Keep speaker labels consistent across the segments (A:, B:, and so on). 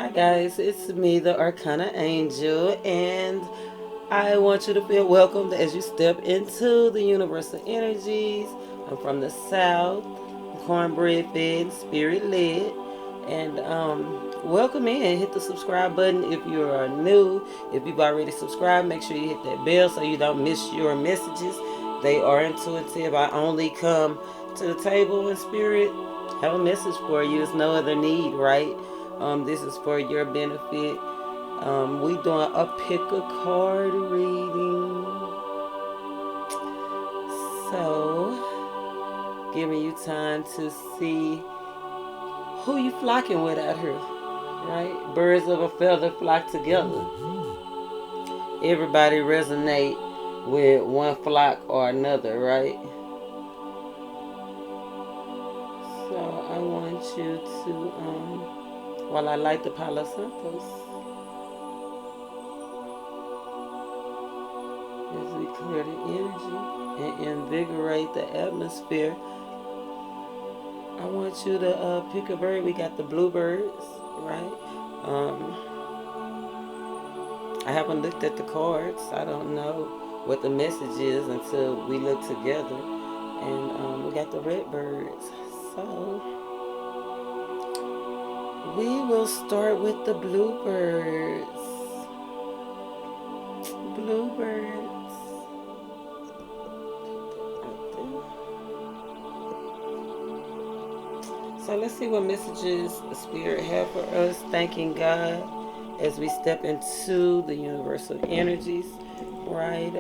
A: Hi guys, it's me, the Arcana Angel, and I want you to feel welcomed as you step into the universal energies. I'm from the South, cornbread fed, spirit led, and welcome in. Hit the subscribe button if you are new. If you've already subscribed, make sure you hit that bell so you don't miss your messages. They are intuitive. I only come to the table in spirit. Have a message for you. It's no other need, right? This is for your benefit. We doing a pick a card reading. So, giving you time to see who you flocking with out here, right? Birds of a feather flock together. Everybody resonate with one flock or another, right? So I want you to, while I light the Palo Santos, as we clear the energy and invigorate the atmosphere, I want you to pick a bird. We got the bluebirds, right? I haven't looked at the cards. I don't know what the message is until we look together. And we got the red birds. So we will start with the bluebirds. Bluebirds. So let's see what messages the Spirit have for us. Thanking God as we step into the universal energies, right?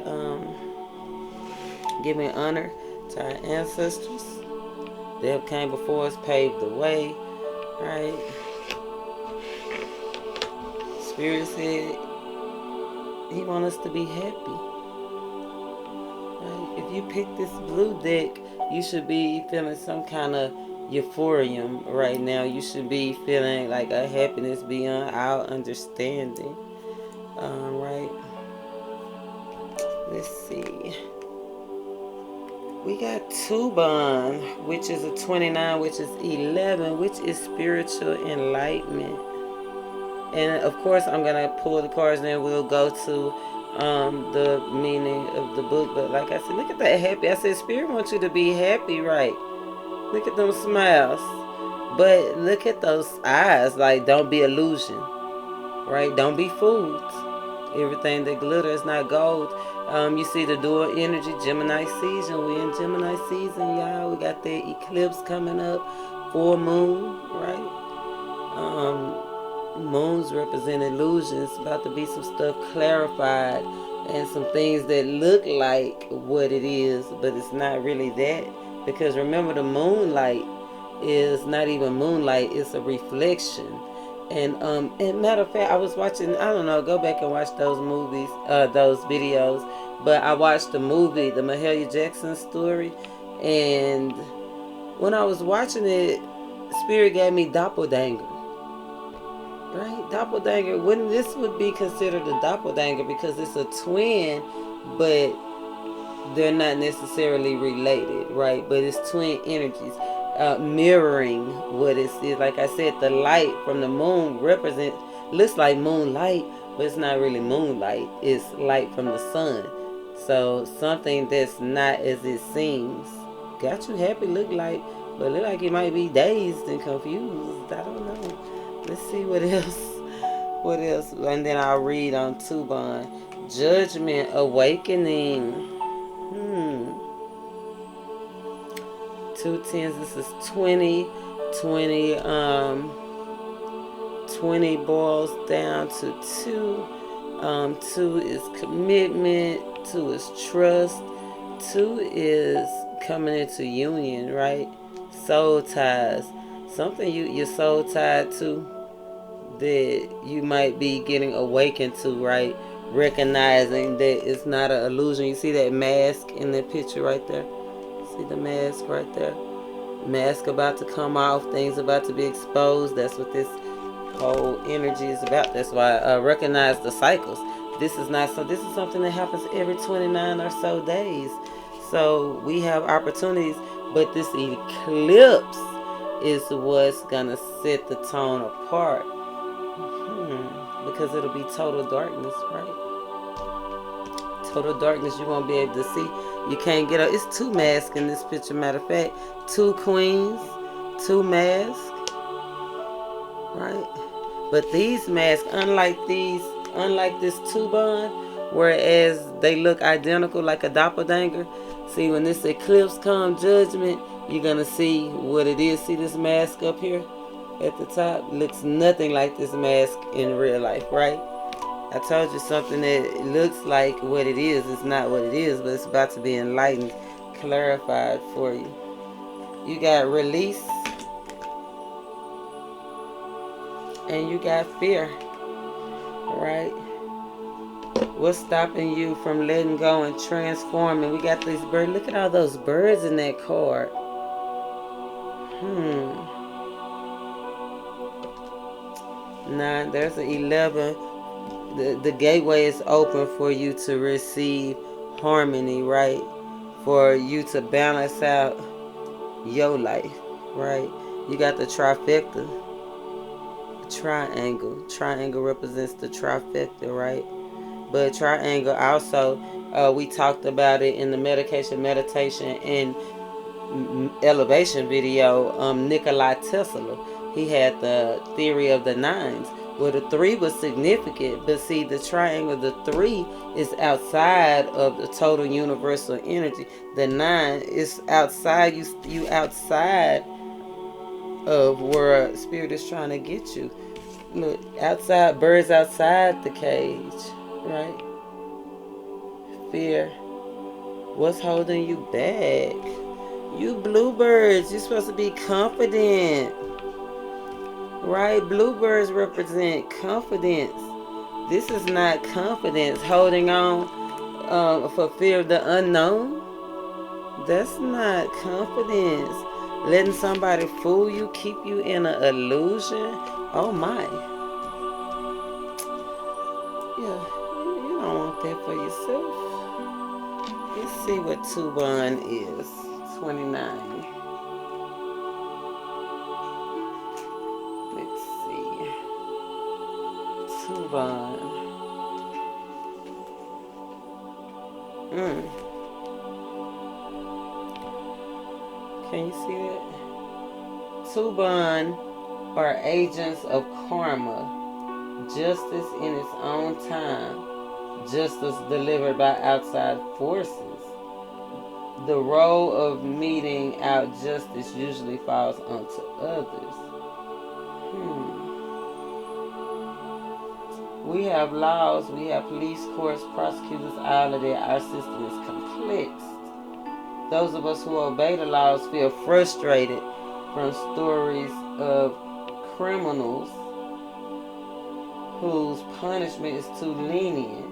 A: Giving honor to our ancestors. They have came before us, paved the way, right? Spirit said He wants us to be happy. Right? If you pick this blue deck, you should be feeling some kind of euphorium right now. You should be feeling like a happiness beyond our understanding. Right? Let's see. We got Tuban, which is a 29, which is 11, which is spiritual enlightenment. And of course, I'm going to pull the cards and then we'll go to the meaning of the book. But like I said, look at that happy. I said, Spirit wants you to be happy, right? Look at them smiles. But look at those eyes. Like, don't be illusion, right? Don't be fooled. Everything that glitters is not gold. You see the dual energy, Gemini season. We in Gemini season, y'all. We got the eclipse coming up, full moon, right? Moons represent illusions. About to be some stuff clarified and some things that look like what it is, but it's not really that. Because remember, the moonlight is not even moonlight; it's a reflection. And matter of fact, I was watching. I don't know. Go back and watch those movies, those videos. But I watched the movie, the Mahalia Jackson story, and when I was watching it, Spirit gave me doppelganger. Right, doppelganger. Wouldn't this would be considered a doppelganger because it's a twin, but they're not necessarily related, right? But it's twin energies, mirroring what it is. Like I said, the light from the moon looks like moonlight, but it's not really moonlight. It's light from the sun. So something that's not as it seems. Got you happy, look like, but look like you might be dazed and confused. I don't know. Let's see what else. What else? And then I'll read on Tuban. Judgment, awakening. 2 tens. This is 20. 20. 20 boils down to 2. 2 is commitment. 2 is trust. 2 is coming into union, right? Soul ties. Something you're soul tied to that you might be getting awakened to, right? Recognizing that it's not an illusion. You see that mask in the picture right there? See the mask right there? Mask about to come off. Things about to be exposed. That's what this whole energy is about. That's why I recognize the cycles. This is not so. This is something that happens every 29 or so days. So we have opportunities, but this eclipse is what's gonna set the tone apart. Because it'll be total darkness, right? Total darkness, you won't be able to see. You can't get up. It's two masks in this picture, matter of fact. Two queens, two masks, right? But these masks, unlike this Tuban, whereas they look identical like a doppelganger. See, when this eclipse comes, judgment, you're gonna see what it is. See this mask up here at the top? Looks nothing like this mask in real life, right? I told you something that looks like what it is. It's not what it is, but it's about to be enlightened, clarified for you. You got release and you got fear, right? What's stopping you from letting go and transforming? We got these birds. Look at all those birds in that card. Nine. There's an 11. The gateway is open for you to receive harmony, right? For you to balance out your life, right? You got the trifecta, triangle. Triangle represents the trifecta, right? But triangle also, we talked about it in the meditation and elevation video. Nikola Tesla, he had the theory of the nines. Well, the 3 was significant, but see, the triangle, the 3 is outside of the total universal energy. The 9 is outside you outside of where spirit is trying to get you. Look, outside, birds outside the cage, right? Fear. What's holding you back? You bluebirds, you're supposed to be confident. Right? Bluebirds represent confidence. This is not confidence. Holding on for fear of the unknown. That's not confidence. Letting somebody fool you, keep you in an illusion. Oh my. Yeah, you don't want that for yourself. Let's see what Tuban is. 29. Let's see. Tuban. Can you see that? Tuban are agents of karma. Justice in its own time. Justice delivered by outside forces. The role of meting out justice usually falls onto others. We have laws, we have police, courts, prosecutors, all of that. Our system is complex. Those of us who obey the laws feel frustrated from stories of criminals whose punishment is too lenient,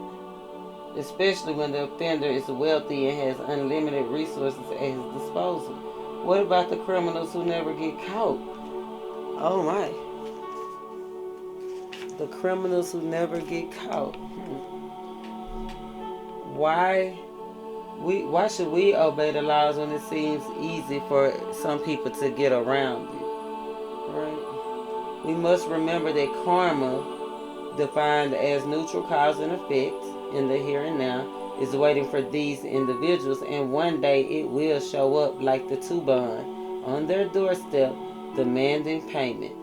A: especially when the offender is wealthy and has unlimited resources at his disposal. What about the criminals who never get caught? Oh my. The criminals who never get caught. Why should we obey the laws when it seems easy for some people to get around it? Right? We must remember that karma, defined as neutral cause and effect in the here and now, is waiting for these individuals, and one day it will show up like the Tuban on their doorstep demanding payment.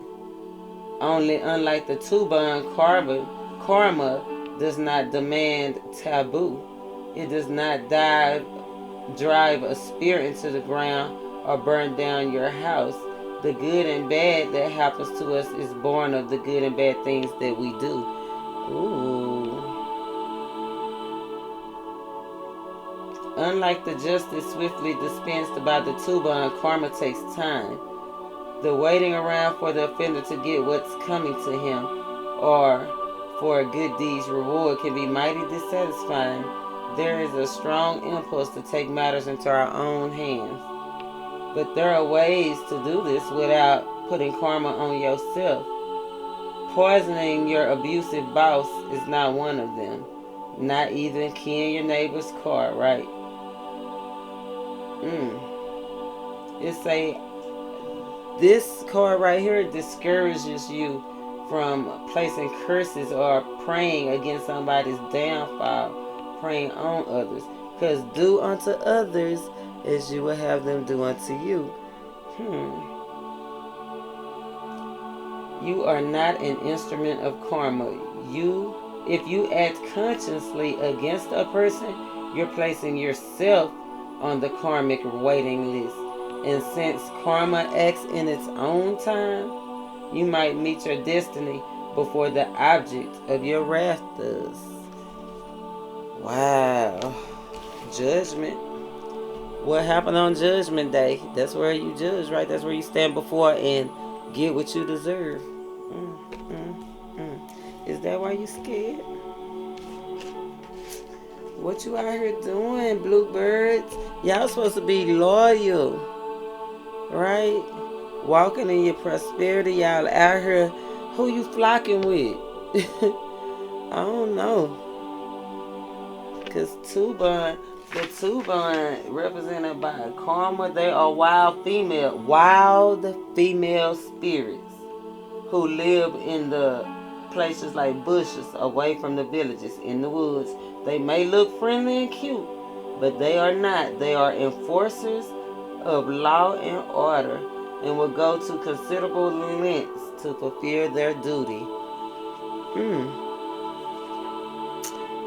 A: Only unlike the Tuban, karma does not demand taboo. It does not drive a spear into the ground or burn down your house. The good and bad that happens to us is born of the good and bad things that we do. Ooh. Unlike the justice swiftly dispensed by the Tuban, karma takes time. The waiting around for the offender to get what's coming to him or for a good deed's reward can be mighty dissatisfying. There is a strong impulse to take matters into our own hands. But there are ways to do this without putting karma on yourself. Poisoning your abusive boss is not one of them. Not even keying your neighbor's car, right? This card right here discourages you from placing curses or praying against somebody's downfall, praying on others. Because do unto others as you will have them do unto you. You are not an instrument of karma. If you act consciously against a person, you're placing yourself on the karmic waiting list. And since karma acts in its own time, you might meet your destiny before the object of your wrath does. Wow. Judgment. What happened on Judgment Day? That's where you judge, right? That's where you stand before and get what you deserve. Is that why you scared? What you out here doing, bluebirds? Y'all supposed to be loyal, right? Walking in your prosperity. Y'all out here. Who you flocking with? I don't know. Because the Tuban represented by karma, they are wild female spirits who live in the places like bushes, away from the villages, in the woods. They may look friendly and cute, but they are not. They are enforcers of law and order and will go to considerable lengths to fulfill their duty.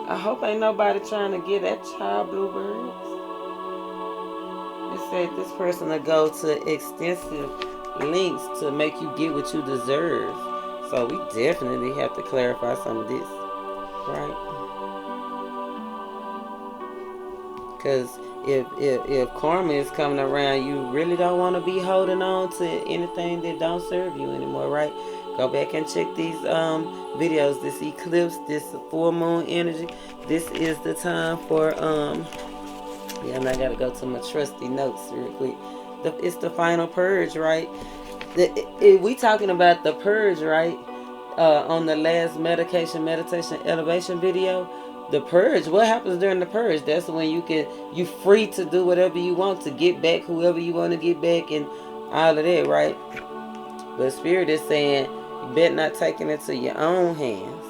A: I hope ain't nobody trying to get that child, bluebirds. It said this person will go to extensive lengths to make you get what you deserve. So we definitely have to clarify some of this, right? Because if karma is coming around, you really don't want to be holding on to anything that don't serve you anymore, right? Go back and check these videos. This eclipse, this full moon energy. This is the time for and I gotta go to my trusty notes real quick. It's the final purge, right? We talking about the purge, right? On the last meditation elevation video, the purge. What happens during the purge? That's when you free to do whatever you want to get back whoever you want to get back and all of that, right? But Spirit is saying you better not take it into your own hands,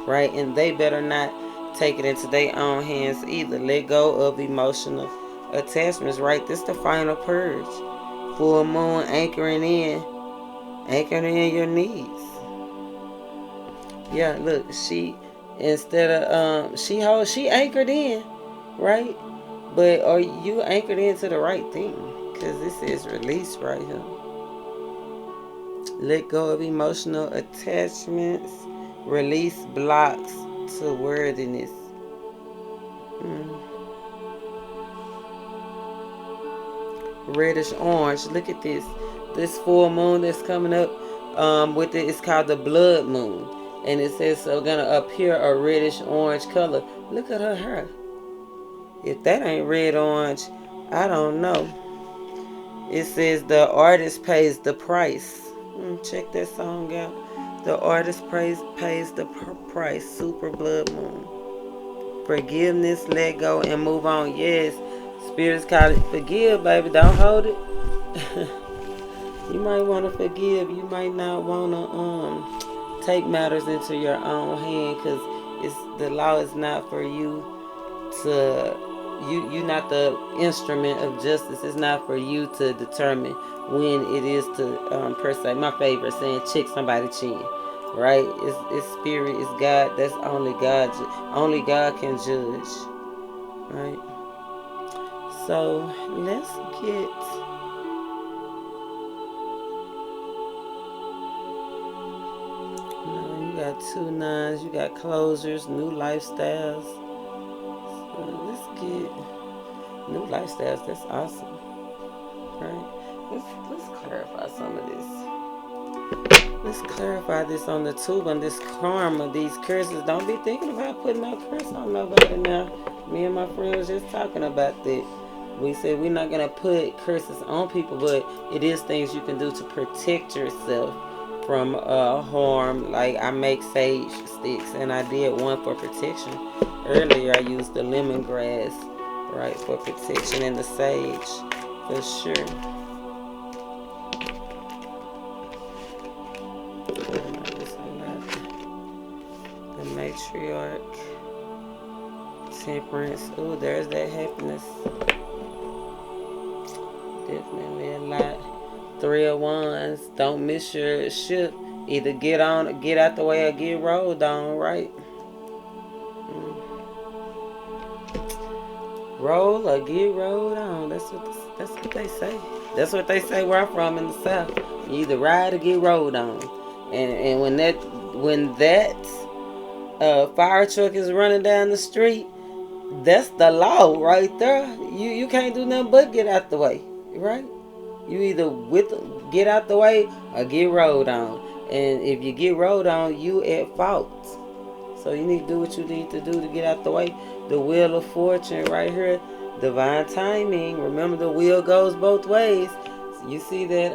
A: right? And they better not take it into their own hands either. Let go of emotional attachments, right? This is the final purge. Full moon anchoring in your needs. Yeah, look, she anchored in, right? But are you anchored into the right thing? Because this is release right here. Let go of emotional attachments. Release blocks to worthiness. Reddish orange. Look at this. This full moon that's coming up with it. It's called the blood moon. And it says so gonna appear a reddish orange color. Look at her hair. If that ain't red orange, I don't know. It says the artist pays the price. Check that song out. The artist pays the price. Super blood moon. Forgiveness, let go, and move on. Yes, Spirit's call it forgive, baby. Don't hold it. You might want to forgive. You might not want to take matters into your own hand, because the law is not for you to. You're not the instrument of justice. It's not for you to determine when it is to per se. My favorite saying, check somebody's chin. Right? It's Spirit, it's God. That's only God. Only God can judge. Right? So let's get. You got 2 9s. You got closers, new lifestyles. So let's get new lifestyles. That's awesome. Right? Let's clarify some of this. Let's clarify this on the tube, on this karma, these curses. Don't be thinking about putting no curse on nobody now. Me and my friend was just talking about that. We said we're not going to put curses on people, but it is things you can do to protect yourself from harm. Like I make sage sticks, and I did one for protection. Earlier I used the lemongrass, right, for protection, and the sage for sure. Temperance. Oh, there's that happiness. Definitely a lot. Three of Wands. Don't miss your ship. Either get on, get out the way, or get rolled on. Right. Roll or get rolled on. That's what they say. That's what they say where I'm from in the South. You either ride or get rolled on. And when that fire truck is running down the street, that's the law right there. You can't do nothing but get out the way, right? You either get out the way or get rolled on. And if you get rolled on, you at fault. So you need to do what you need to do to get out the way. The wheel of fortune right here, divine timing. Remember, the wheel goes both ways. So you see that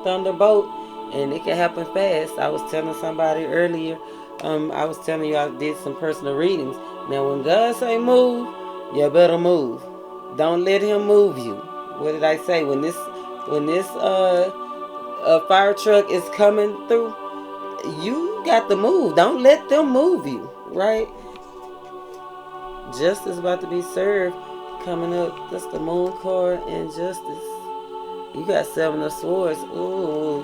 A: thunderbolt, and it can happen fast. I was telling somebody earlier. I was telling you I did some personal readings. Now, when God say move, you better move. Don't let Him move you. What did I say? When this fire truck is coming through, you got to move. Don't let them move you, right? Justice about to be served. Coming up, that's the moon card and justice. You got Seven of Swords. Ooh,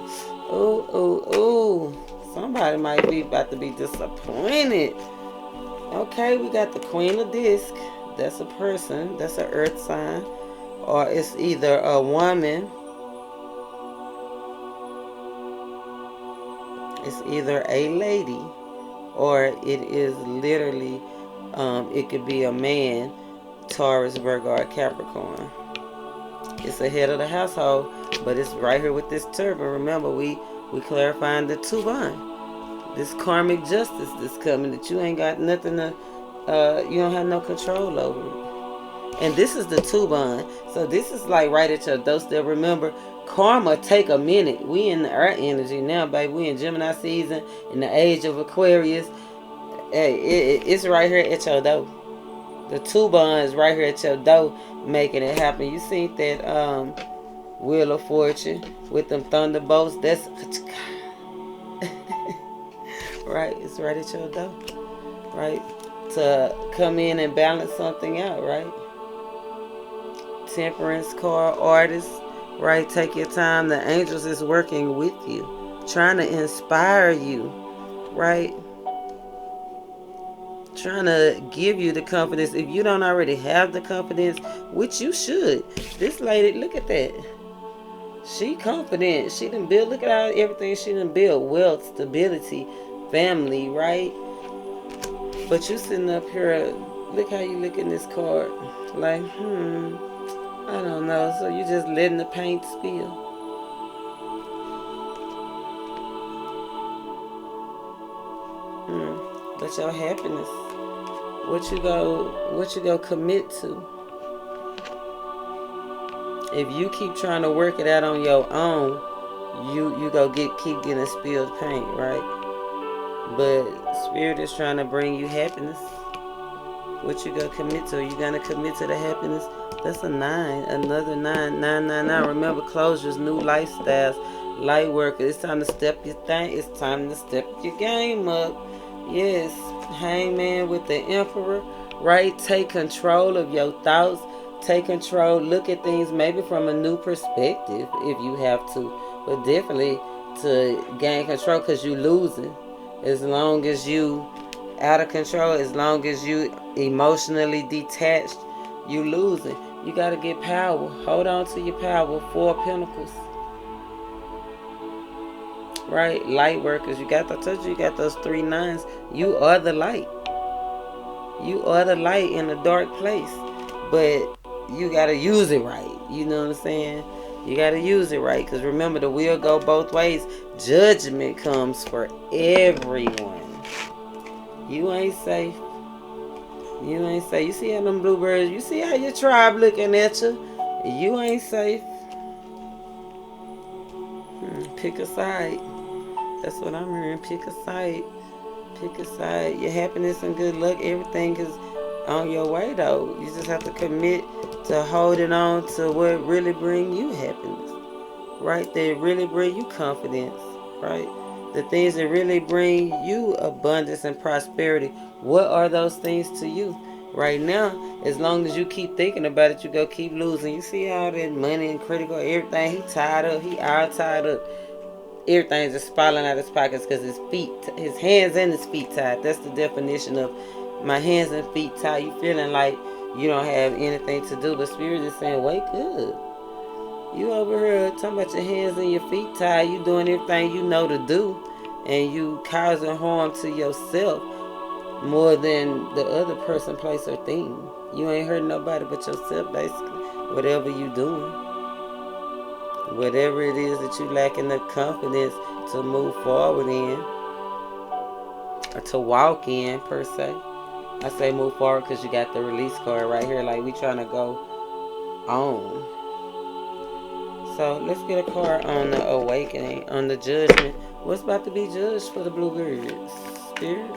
A: ooh, ooh, ooh. Somebody might be about to be disappointed. Okay, we got the Queen of Disc. That's a person. That's an earth sign. Or it's either a woman. It's either a lady, or it is literally, it could be a man, Taurus, Virgo, or Capricorn. It's the head of the household, but it's right here with this turban. Remember, we clarifying the Tuban. This karmic justice that's coming that you ain't got nothing to, you don't have no control over it. And this is the Tuban. So this is like right at your doorstep. Remember, karma take a minute. We in our energy now, baby. We in Gemini season, in the age of Aquarius. Hey, it's right here at your door. The Tuban is right here at your door, making it happen. You seen that Wheel of Fortune with them thunderbolts? That's right. It's right at your door, right? To come in and balance something out, right? Temperance card, artist, right? Take your time. The angels is working with you, trying to inspire you, right? Trying to give you the confidence. If you don't already have the confidence, which you should. This lady, look at that. She confident. She done build. Look at how everything she done build. Wealth, stability, family, right? But you sitting up here. Look how you look in this card. Like, I don't know. So you just letting the paint spill. But your happiness, what you go commit to. If you keep trying to work it out on your own, you go keep getting spilled paint, right? But Spirit is trying to bring you happiness. What you go commit to? You gonna commit to the happiness? That's a 9, another 9, 999. Remember, closures, new lifestyles, light work. It's time to step your thing. It's time to step your game up. Yes, Hangman with the Emperor, right? Take control of your thoughts. Take control. Look at things maybe from a new perspective if you have to. But definitely to gain control, because you losing. As long as you out of control, as long as you emotionally detached, you losing. You got to get power. Hold on to your power. 4 of Pentacles. Right? Light workers. I told you got those 3 9s. You are the light. You are the light in a dark place. But you got to use it right. You know what I'm saying? You got to use it right. Because remember, the wheel go both ways. Judgment comes for everyone. You ain't safe. You ain't safe. You see how them bluebirds, you see how your tribe looking at you? You ain't safe. Pick a side. That's what I'm hearing. Pick a side. Pick a side. Your happiness and good luck, everything is on your way, though. You just have to commit to holding on to what really bring you happiness, right? That really bring you confidence, right? The things that really bring you abundance and prosperity. What are those things to you? Right now, as long as you keep thinking about it, you go keep losing. You see all that money and critical, everything. He tied up. He all tied up. Everything's just falling out of his pockets because his hands and his feet tied. That's the definition of my hands and feet tied. You feeling like you don't have anything to do, but Spirit is saying, wake up. You over here talking about your hands and your feet tied. You doing everything you know to do, and you causing harm to yourself more than the other person, place, or thing. You ain't hurting nobody but yourself, basically. Whatever you doing, whatever it is that you lacking the confidence to move forward in, or to walk in, per se. I say move forward because you got the release card right here. Like we trying to go on. So let's get a card on the awakening, on the judgment. What's about to be judged for the bluebirds? Spirit,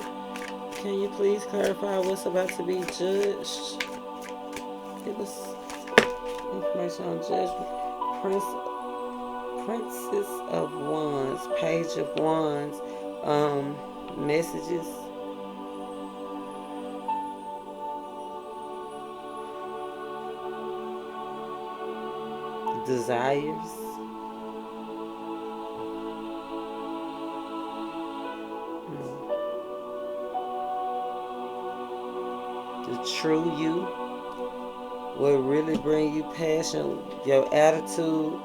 A: can you please clarify what's about to be judged? Give us information on judgment. Princess of Wands, Page of Wands, messages. Desires. The true you will really bring you passion. Your attitude.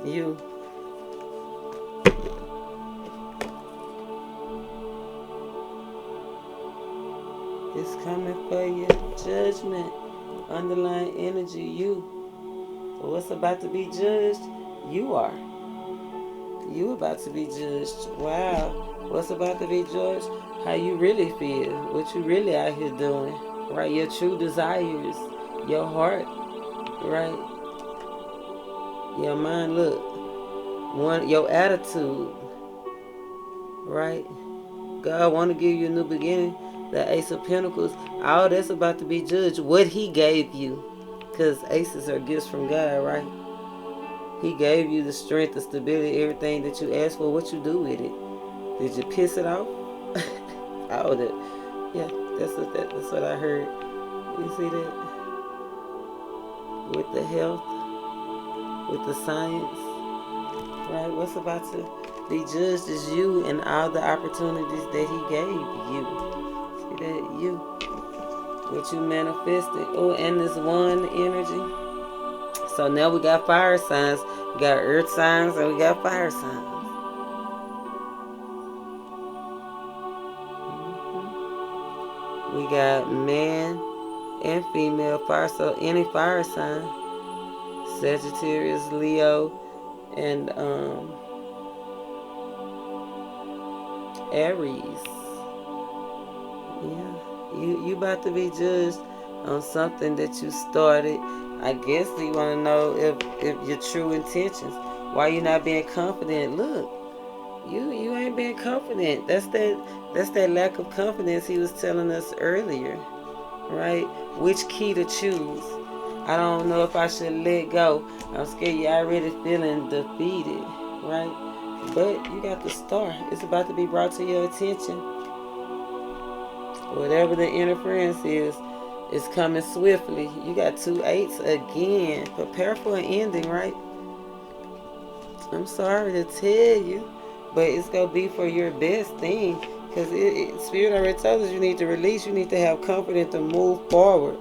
A: You. It's coming for you. Judgment. Underlying energy. You. What's about to be judged? You are. You about to be judged. Wow. What's about to be judged? How you really feel. What you really out here doing. Right? Your true desires. Your heart. Right? Your mind, look. Your attitude. Right? God want to give you a new beginning. The Ace of Pentacles. All that's about to be judged. What he gave you. Because aces are gifts from God, right? He gave you the strength, the stability, everything that you asked for. What you do with it? Did you piss it off? Oh, yeah, that's what I heard. You see that? With the health, with the science, right? What's about to be judged is you and all the opportunities that he gave you. See that? You. What you manifested. Oh, and this one energy. So now we got fire signs. We got earth signs and we got fire signs. We got man and female fire. So any fire sign. Sagittarius, Leo, and Aries. Yeah. You about to be judged on something that you started. I guess you want to know if your true intentions. Why you not being confident? Look, you ain't being confident. That's that lack of confidence he was telling us earlier, right? Which key to choose? I don't know if I should let go. I'm scared you already feeling defeated, right? But you got the star. It's about to be brought to your attention. Whatever the interference is coming swiftly. You got 2 8s again. Prepare for an ending, right? I'm sorry to tell you, but it's going to be for your best thing. Because Spirit already told us you need to release. You need to have confidence to move forward.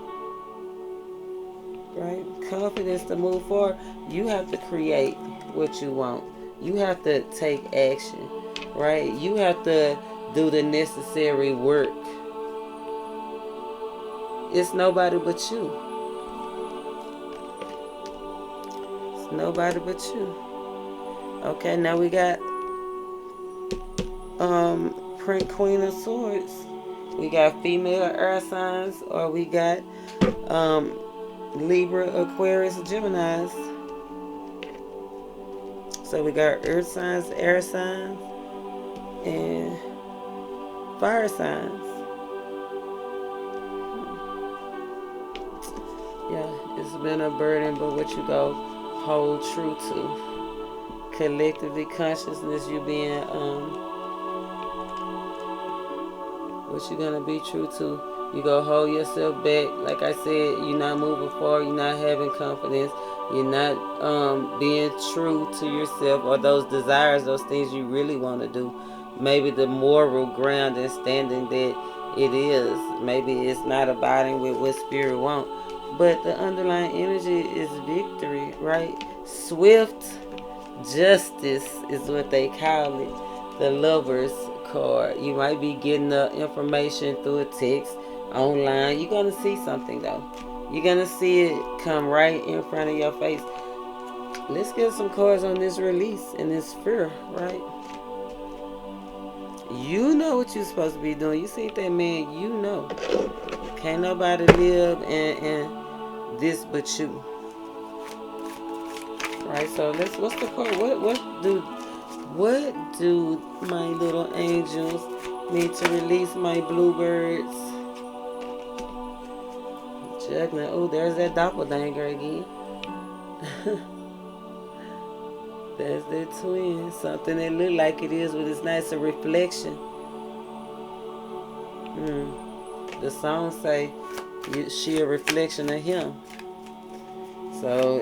A: Right? Confidence to move forward. You have to create what you want. You have to take action. Right? You have to do the necessary work. It's nobody but you. It's nobody but you. Okay, now we got Queen of Swords. We got female air signs, or we got Libra, Aquarius, Geminis. So we got earth signs, air signs, and fire signs. Yeah, it's been a burden, but what you go hold true to. Collectively consciousness, you being what you're gonna be true to You go hold yourself back. Like I said, you're not moving forward. You're not having confidence. You're not being true to yourself or those desires, those things you really want to do. Maybe the moral ground and standing that it is. Maybe it's not abiding with what spirit wants. But the underlying energy is victory, right? Swift justice is what they call it. The lover's card. You might be getting the information through a text online. You're going to see something though. You're going to see it come right in front of your face. Let's get some cards on this release and this fear, right? You know what you're supposed to be doing. You see that man, you know. Can't nobody live in this but you. Right, so what's the card? What do my little angels need to release my bluebirds? Juggling. Oh, there's that doppelganger again. There's that twin. Something that look like it is, but it's not. It's a reflection. The song say she a reflection of him. So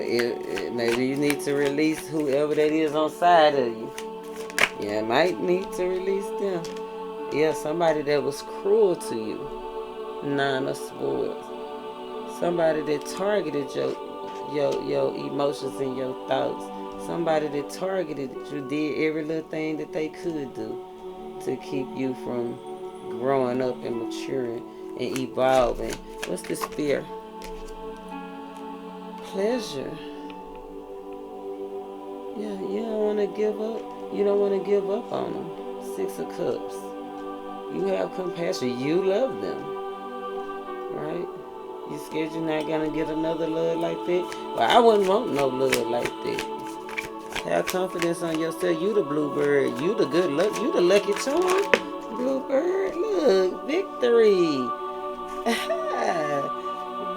A: maybe you need to release whoever that is on side of you. Yeah, might need to release them. Yeah, somebody that was cruel to you. 9 of Swords. Somebody that targeted your emotions and your thoughts. Somebody that targeted you, did every little thing that they could do to keep you from growing up and maturing and evolving. What's this fear? Pleasure. Yeah, you don't want to give up. You don't want to give up on them. 6 of Cups. You have compassion. You love them. Right? You scared you're not going to get another love like that? Well, I wouldn't want no love like that. Have confidence on yourself. You the bluebird. You the good luck. You the lucky charm. Bluebird. Look. Victory.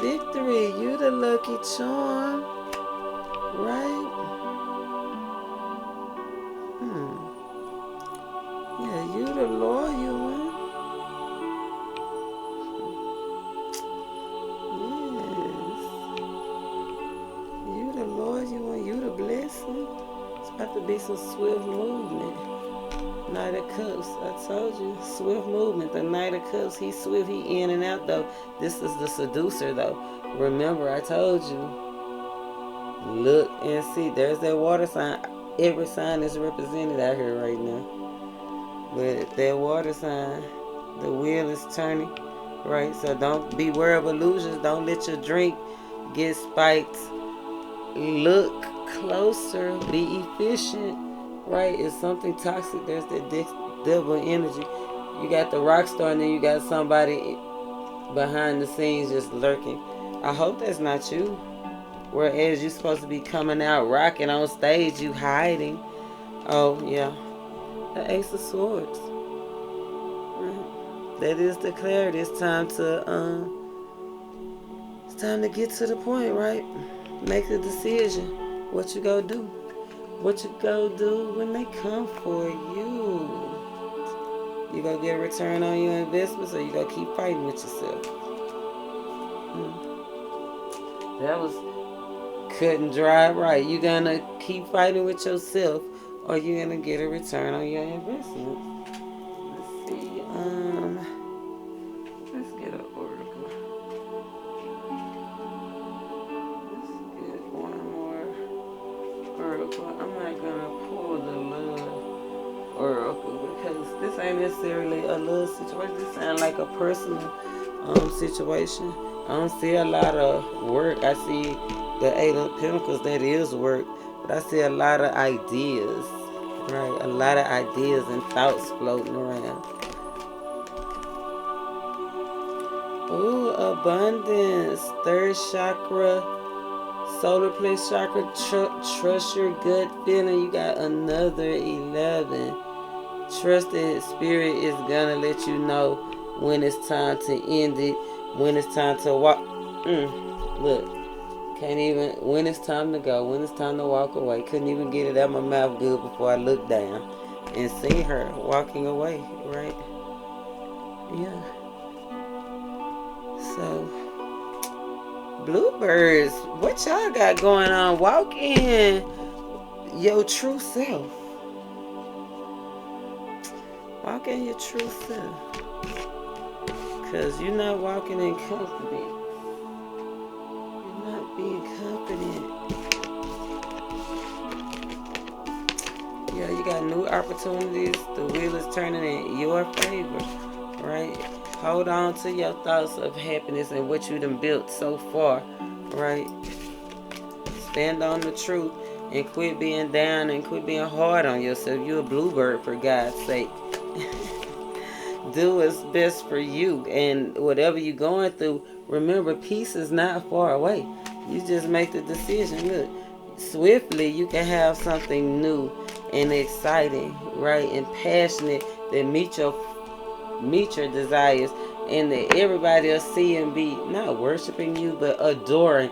A: Victory. You the lucky charm. Right? Yeah, you the loyal one. Yes. You the loyal one. You the blessing. It's about to be some swift movement. Knight of Cups. I told you. Swift movement. The Knight of Cups. He's swift. He in and out though. This is the seducer though. Remember I told you. Look and see. There's that water sign. Every sign is represented out here right now. But that water sign, the wheel is turning, right? So don't beware of illusions. Don't let your drink get spiked. Look closer. Be efficient, right? It's something toxic. There's that devil energy. You got the rock star and then you got somebody behind the scenes just lurking. I hope that's not you. Whereas you're supposed to be coming out rocking on stage, you hiding. Oh, yeah. The Ace of Swords. Right. That is the clarity. It's time to get to the point, right? Make the decision. What you gonna do? What you gonna do when they come for you? You gonna get a return on your investments, or you gonna keep fighting with yourself? That was cut and dry, right? You gonna keep fighting with yourself, or you gonna get a return on your investment? Let's see. Let's get an oracle. Let's get one more oracle. I'm not gonna pull the love oracle because this ain't necessarily a love situation. This sounds like a personal situation. I don't see a lot of work. I see the 8 of Pentacles. That is work, but I see a lot of ideas. Right, a lot of ideas and thoughts floating around. Ooh, abundance. 3rd chakra, solar plexus chakra. Trust your gut feeling. You got another 11. Trust that spirit is gonna let you know when it's time to end it. When it's time to walk. Look. Can't even, when it's time to go, when it's time to walk away. Couldn't even get it out my mouth good before I looked down and see her walking away, right? Yeah. So, bluebirds, what y'all got going on? Walk in your true self. Walk in your true self. Because you're not walking in company. You're not being confident. Yeah, you got new opportunities. The wheel is turning in your favor, right? Hold on to your thoughts of happiness and what you done built so far, right? Stand on the truth and quit being down and quit being hard on yourself. You're a bluebird, for God's sake. Do what's best for you, and whatever you're going through, remember, peace is not far away. You just make the decision. Look, swiftly you can have something new and exciting, right, and passionate that meet your desires, and that everybody will see and be not worshiping you but adoring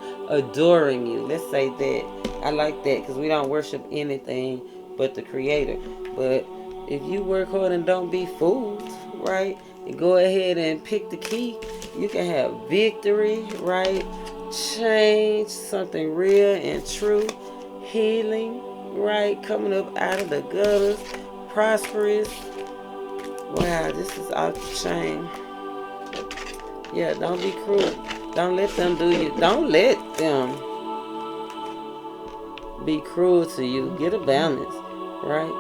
A: you. Let's say that. I like that, because we don't worship anything but the Creator. But if you work hard and don't be fooled, right, and go ahead and pick the key, you can have victory, right, change, something real and true, healing, right, coming up out of the gutters, prosperous. Wow, this is off the chain. Yeah, don't be cruel. Don't let them do you. Don't let them be cruel to you. Get a balance, right?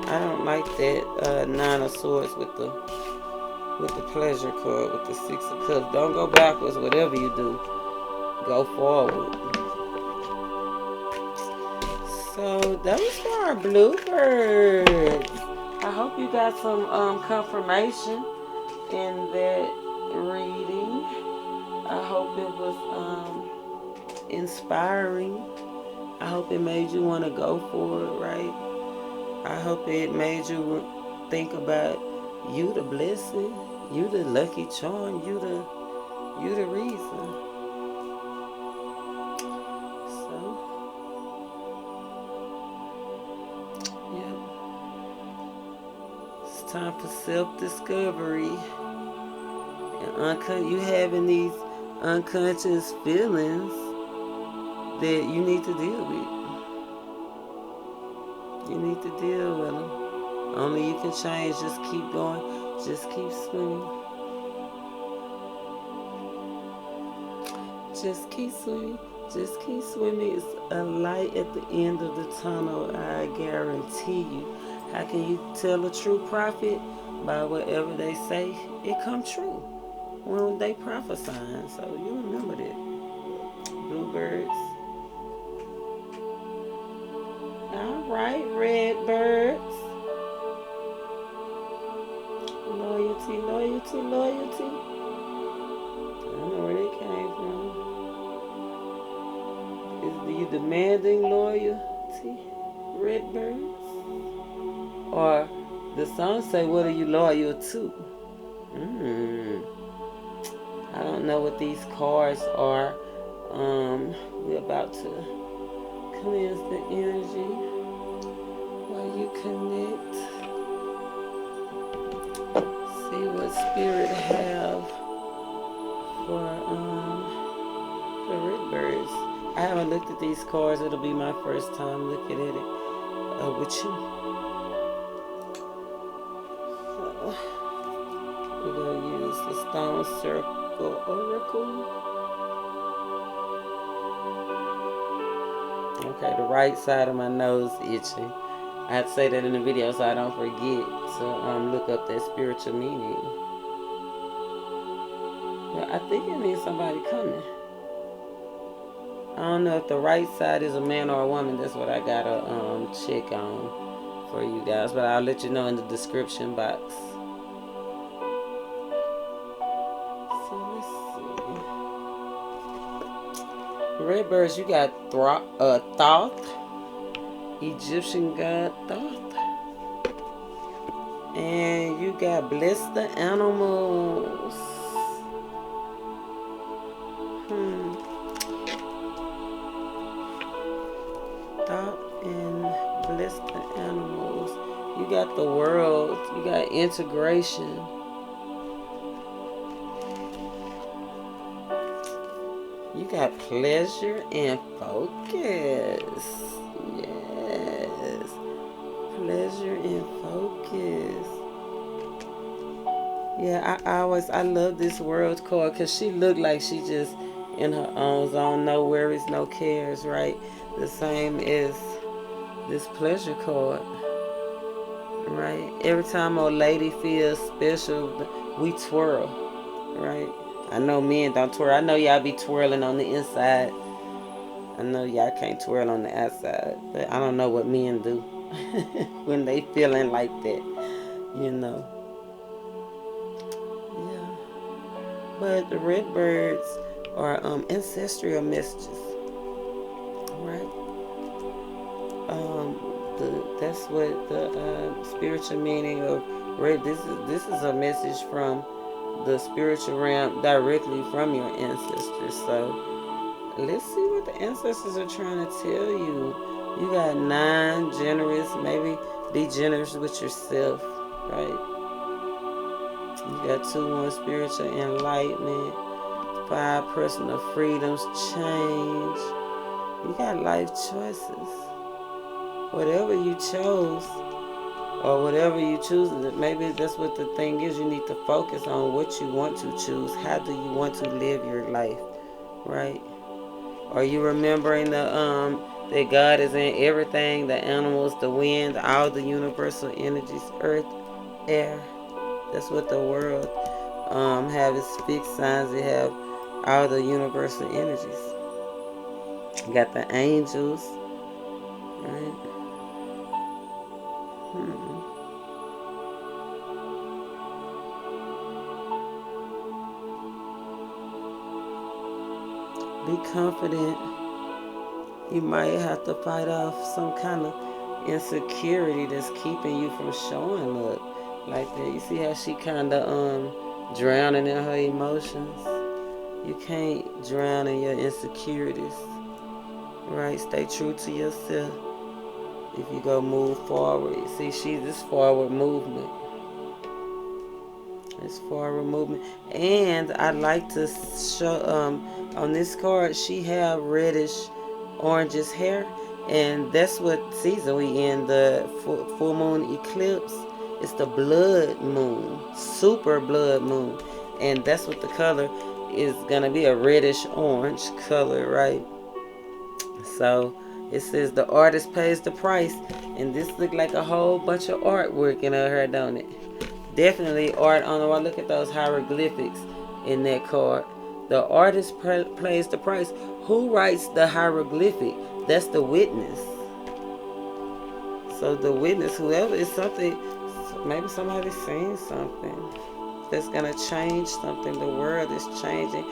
A: I don't like that 9 of Swords with the pleasure card, with the 6 of Cups. Don't go backwards. Whatever you do, go forward. So that was for our bluebirds. I hope you got some confirmation in that reading. I hope it was inspiring. I hope it made you want to go for it, right? I hope it made you think about you the blessing, you the lucky charm, you the reason. So, yeah. It's time for self-discovery. And you having these unconscious feelings that you need to deal with. You need to deal with them. Only you can change. Just keep going. Just keep swimming. Just keep swimming. Just keep swimming. It's a light at the end of the tunnel, I guarantee you. How can you tell a true prophet? By whatever they say, it come true when they prophesying. So you remember that. Bluebirds. Alright, red birds. Loyalty, loyalty, loyalty. I don't know where they came from. Is you demanding loyalty, red birds? Or the song say, what are you loyal to? I don't know what these cards are. We're about to cleanse the energy while you connect. See what spirit have for red birds. I haven't looked at these cards. It'll be my first time looking at it with you. So, we're gonna use the Stone Circle Oracle. Okay, the right side of my nose itching. I have to say that in the video so I don't forget to look up that spiritual meaning. But I think it means somebody coming. I don't know if the right side is a man or a woman. That's what I gotta check on for you guys. But I'll let you know in the description box. Red birds, you got Thoth, Egyptian god Thoth, and you got bless the animals. Thoth and bless the animals. You got the world. You got integration. You got pleasure and focus. Yes. Pleasure and focus. Yeah, I love this world card because she looked like she just in her own zone, no worries, no cares, right? The same as this pleasure card, right? Every time a lady feels special, we twirl, right? I know men don't twirl. I know y'all be twirling on the inside. I know y'all can't twirl on the outside, but I don't know what men do when they feeling like that, you know. Yeah. But the red birds are ancestral messages, right? That's what the spiritual meaning of red. This is a message from the spiritual realm directly from your ancestors. So let's see what the ancestors are trying to tell you. You got 9, generous. Maybe be generous with yourself, right? You got 2, 1, spiritual enlightenment. 5, personal freedoms, change. You got life choices. Whatever you chose, or whatever you choose, maybe that's what the thing is. You need to focus on what you want to choose. How do you want to live your life, right? Are you remembering that God is in everything, the animals, the wind, all the universal energies, earth, air? That's what the world have its fixed signs. They have all the universal energies. You got the angels, right? Be confident. You might have to fight off some kind of insecurity that's keeping you from showing up like that. You see how she kind of drowning in her emotions? You can't drown in your insecurities, right? Stay true to yourself. If you go move forward, see, she's this forward movement. It's forward movement. And I like to show on this card she have reddish orangish hair, and that's what season we in. The full moon eclipse. It's the blood moon, super blood moon, and that's what the color is gonna be, a reddish orange color, right? So it says the artist pays the price, and this look like a whole bunch of artwork in her hair, don't it? Definitely art on the wall. Look at those hieroglyphics in that card. The artist pays the price. Who writes the hieroglyphic? That's the witness. So the witness, whoever, is something, maybe somebody's saying something that's going to change something. The world is changing.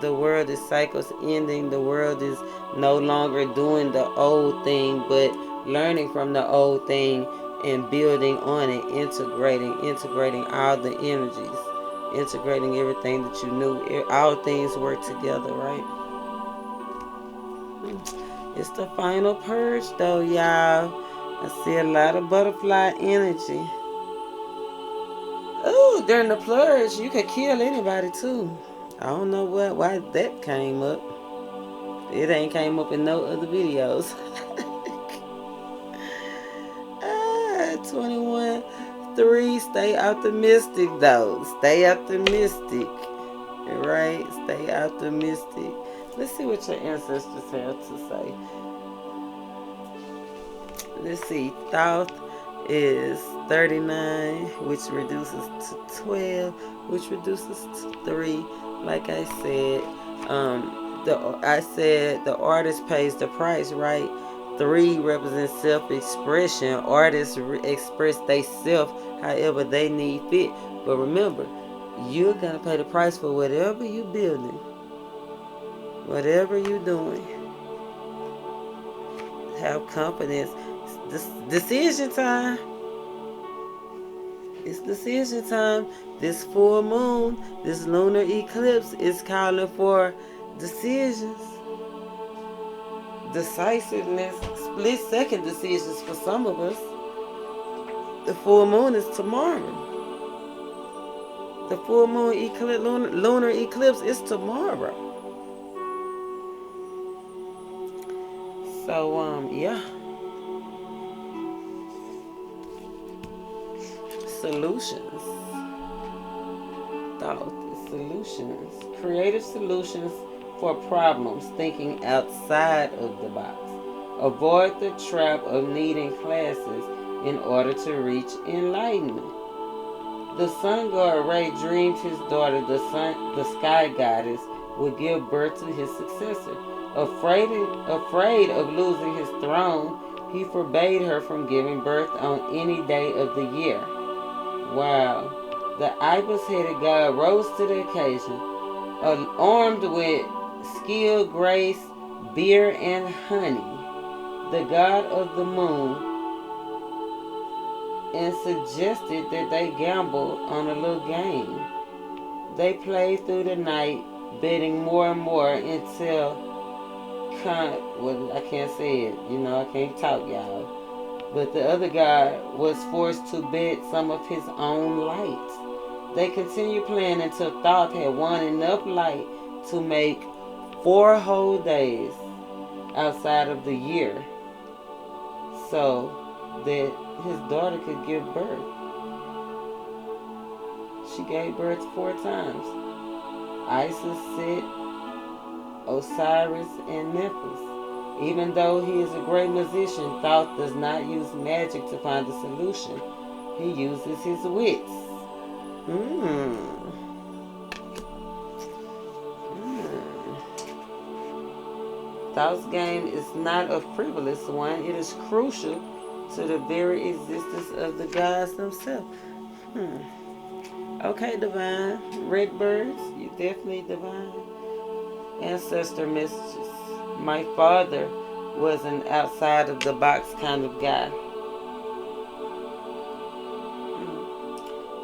A: The world is cycles ending. The world is no longer doing the old thing, but learning from the old thing and building on it, integrating all the energies, integrating everything that you knew. All things work together, right? It's the final purge, though, y'all. I see a lot of butterfly energy. Ooh, during the purge, you could kill anybody, too. I don't know why that came up. It ain't came up in no other videos. 21-3, stay optimistic, though. Stay optimistic. Right? Stay optimistic. Let's see what your ancestors have to say. Let's see. Thought is 39, which reduces to 12, which reduces to 3. Like I said, the artist pays the price, right? 3 represents self-expression. Artists express they self however they need fit. But remember, you're gonna pay the price for whatever you building, whatever you doing. Have confidence. This decision time. It's decision time. This full moon, this lunar eclipse is calling for decisions, decisiveness, split-second decisions for some of us. The full moon is tomorrow. The full moon eclipse, lunar eclipse is tomorrow. So, yeah. Solutions. Thought. Solutions. Creative solutions for problems. Thinking outside of the box. Avoid the trap of needing classes in order to reach enlightenment. The sun god Ray dreamed his daughter, the sky goddess, would give birth to his successor. Afraid of losing his throne, he forbade her from giving birth on any day of the year. Wow. The ibis-headed god rose to the occasion, armed with skill, grace, beer, and honey. The god of the moon, and suggested that they gamble on a little game. They played through the night, betting more and more until well, I can't say it, I can't talk, y'all. But the other guy was forced to bet some of his own light. They continued playing until Thoth had won enough light to make 4 whole days outside of the year, so that his daughter could give birth. She gave birth 4 times. Isis, Set, Osiris, and Memphis. Even though he is a great musician, Thoth does not use magic to find the solution. He uses his wits. Thoth's game is not a frivolous one. It is crucial to the very existence of the gods themselves. Okay, divine. Redbirds, you definitely divine. Ancestor messages. My father was an outside of the box kind of guy.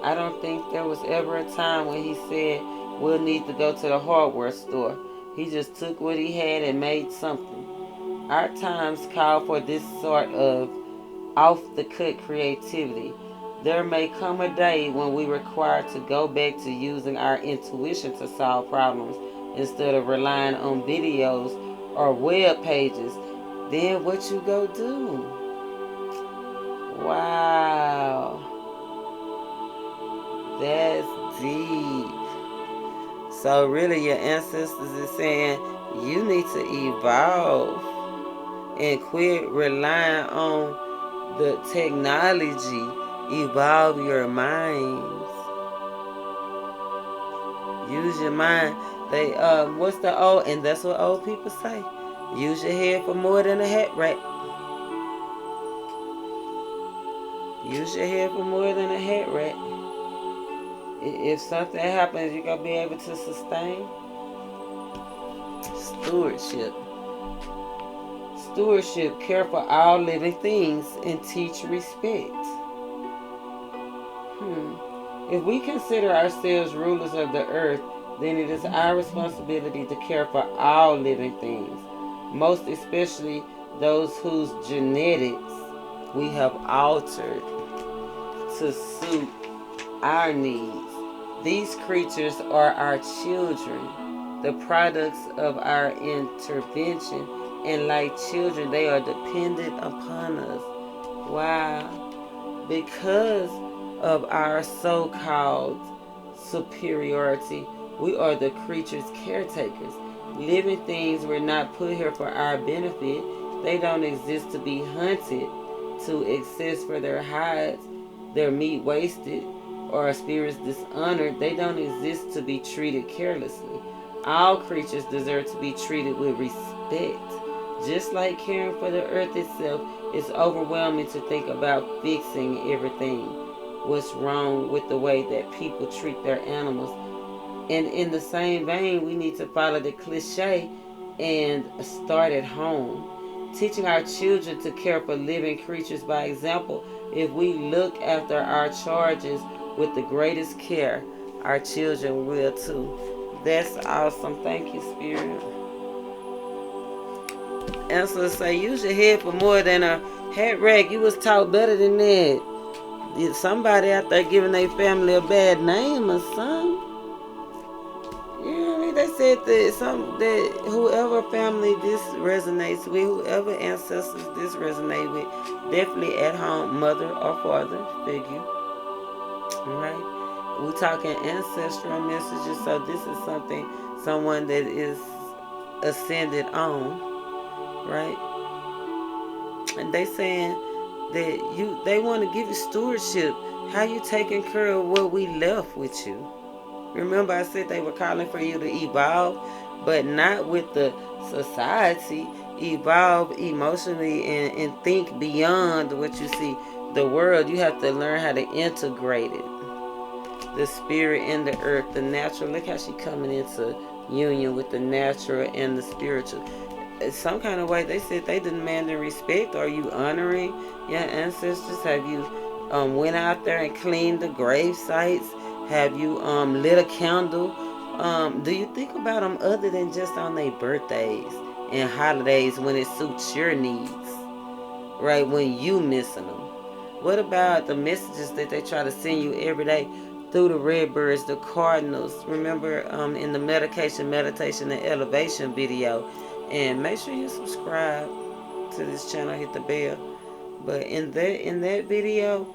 A: I don't think there was ever a time when he said, we'll need to go to the hardware store. He just took what he had and made something. Our times call for this sort of off-the-cut creativity. There may come a day when we require to go back to using our intuition to solve problems instead of relying on videos or web pages. Then what you go do? Wow. That's deep. So really your ancestors is saying you need to evolve and quit relying on the technology. Evolve your minds. Use your mind. They what's the old, and that's what old people say. Use your head for more than a hat rack. Use your head for more than a hat rack. If something happens, you're going to be able to sustain. Stewardship. Stewardship, care for all living things and teach respect. If we consider ourselves rulers of the earth, then it is our responsibility to care for all living things, most especially those whose genetics we have altered to suit our needs. These creatures are our children, the products of our intervention, and like children, they are dependent upon us. Wow. Because of our so-called superiority, we are the creatures' caretakers. Living things were not put here for our benefit. They don't exist to be hunted to excess for their hides, their meat wasted, or our spirits dishonored. They don't exist to be treated carelessly. All creatures deserve to be treated with respect. Just like caring for the earth itself, it's overwhelming to think about fixing everything. What's wrong with the way that people treat their animals? And in the same vein, we need to follow the cliche and start at home. Teaching our children to care for living creatures by example. If we look after our charges with the greatest care, our children will too. That's awesome. Thank you, Spirit. Answer say, use your head for more than a hat rack. You was taught better than that. Somebody out there giving their family a bad name or something. You know what I mean? They said that whoever family this resonates with, whoever ancestors this resonate with, definitely at home, mother or father figure. Right? We're talking ancestral messages, so this is someone that is ascended on, right? And they saying that they want to give you stewardship. How you taking care of what we left with you? Remember I said they were calling for you to evolve, but not with the society. Evolve emotionally and think beyond what you see. The world, you have to learn how to integrate it. The spirit and the earth, the natural. Look how she coming into union with the natural and the spiritual. In some kind of way, they said they demanding respect. Are you honoring your ancestors? Have you went out there and cleaned the grave sites? Have you lit a candle? Do you think about them other than just on their birthdays and holidays when it suits your needs? Right, when you missing them. What about the messages that they try to send you every day through the redbirds, the cardinals? Remember in the meditation and elevation video. And make sure you subscribe to this channel, hit the bell. But in that video,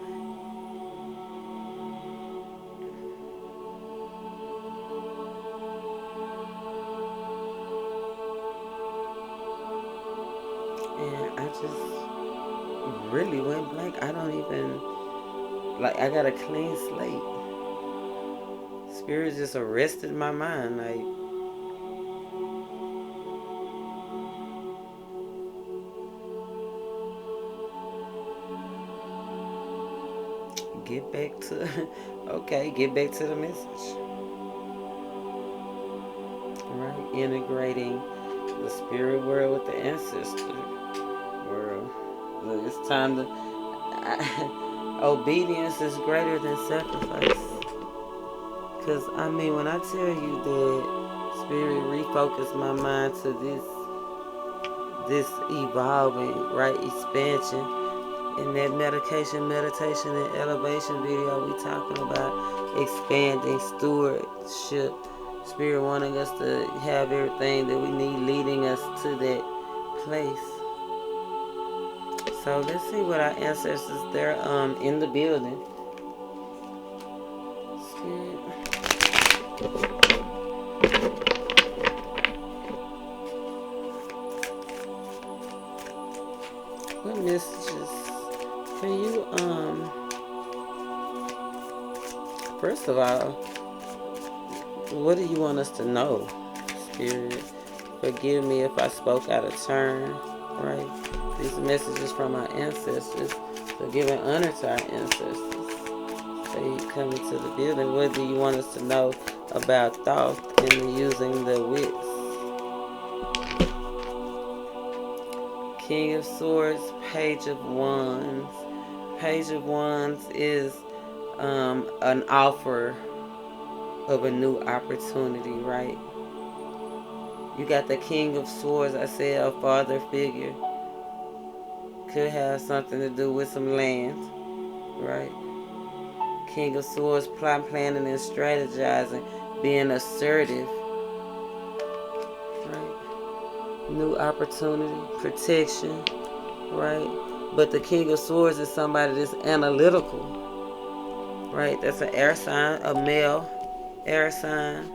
A: and I just really went blank. I don't even, like, I got a clean slate. Spirit just arrested my mind. Like, get back to, okay, get back to the message. Right, integrating the spirit world with the ancestor world. Look, it's time to, obedience is greater than sacrifice. Because, I mean, when I tell you that spirit refocused my mind to this evolving, right, expansion, in that meditation, and elevation video, we talking about expanding stewardship. Spirit wanting us to have everything that we need, leading us to that place. So let's see what our ancestors, they're in the building. Spirit. What messages can you first of all, what do you want us to know? Spirit, forgive me if I spoke out of turn, right? These messages from our ancestors, so giving honor to our ancestors. They come into the building. What do you want us to know about thought and using the wits? King of Swords, Page of Wands. Page of Wands is an offer of a new opportunity, right? You got the King of Swords, I said, a father figure. Could have something to do with some land, right? King of Swords, planning and strategizing, being assertive, right? New opportunity, protection, right? But the King of Swords is somebody that's analytical, right? That's an air sign, a male air sign.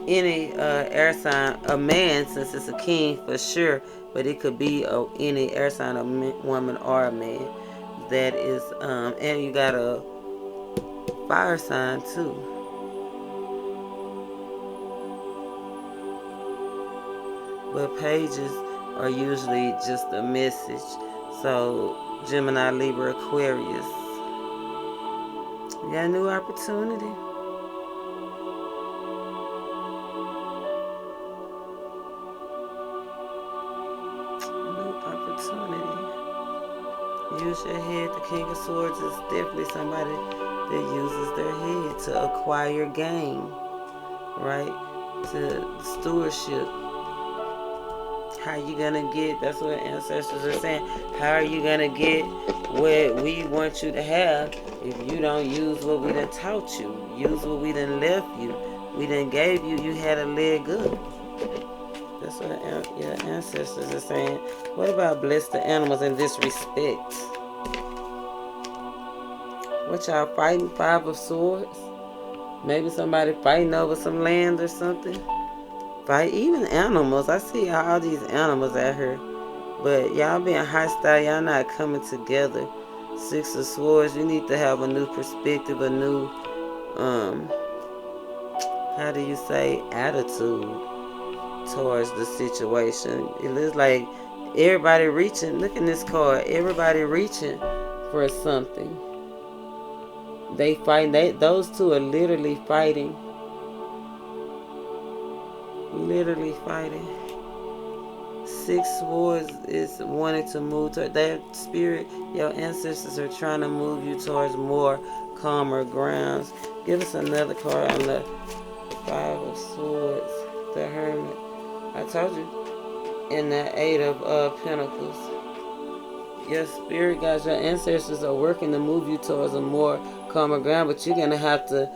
A: Any air sign, a man, since it's a king for sure, but it could be any air sign, a woman or a man. That is, and you got a fire sign too. But pages are usually just a message. So Gemini, Libra, Aquarius. You got a new opportunity. New opportunity. Use your head. The King of Swords is definitely somebody that uses their head to acquire gain, right? To stewardship. How you gonna get, that's what ancestors are saying, how are you gonna get what we want you to have if you don't use what we done taught you, use what we done left you? We done gave you. You had a leg up. That's what your ancestors are saying. What about bless the animals in this respect? What y'all fighting? 5 of Swords? Maybe somebody fighting over some land or something. Fight even animals. I see all these animals out here. But y'all being hostile. Y'all not coming together. 6 of Swords. You need to have a new perspective. A new, how do you say, attitude towards the situation. It looks like everybody reaching. Look at this card. Everybody reaching for something. They fighting. Those two are literally fighting. Literally fighting. 6 Swords is wanting to move to their spirit. Your ancestors are trying to move you towards more calmer grounds. Give us another card on the 5 of Swords. The Hermit. I told you. And the 8 of Pentacles. Your spirit guides, your ancestors are working to move you towards a more calmer ground, but you're going to have to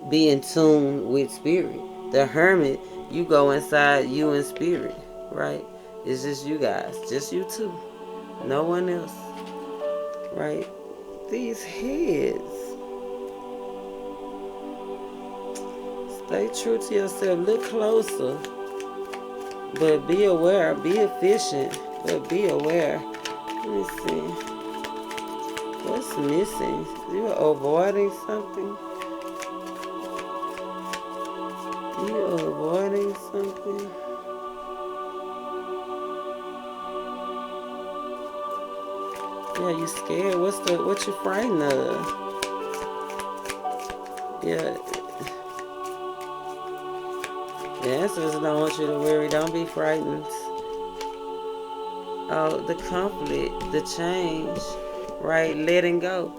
A: be in tune with spirit. The Hermit, you go inside you and spirit, right? It's just you guys, just you two. No one else, right? These heads. Stay true to yourself. Look closer. But be aware. Be efficient. But be aware. Let me see. What's missing? You're avoiding something? You're avoiding something? Yeah, you scared. What you frightened of? Yeah. The ancestors don't want you to worry. Don't be frightened. Oh, the conflict, the change, right? Letting go.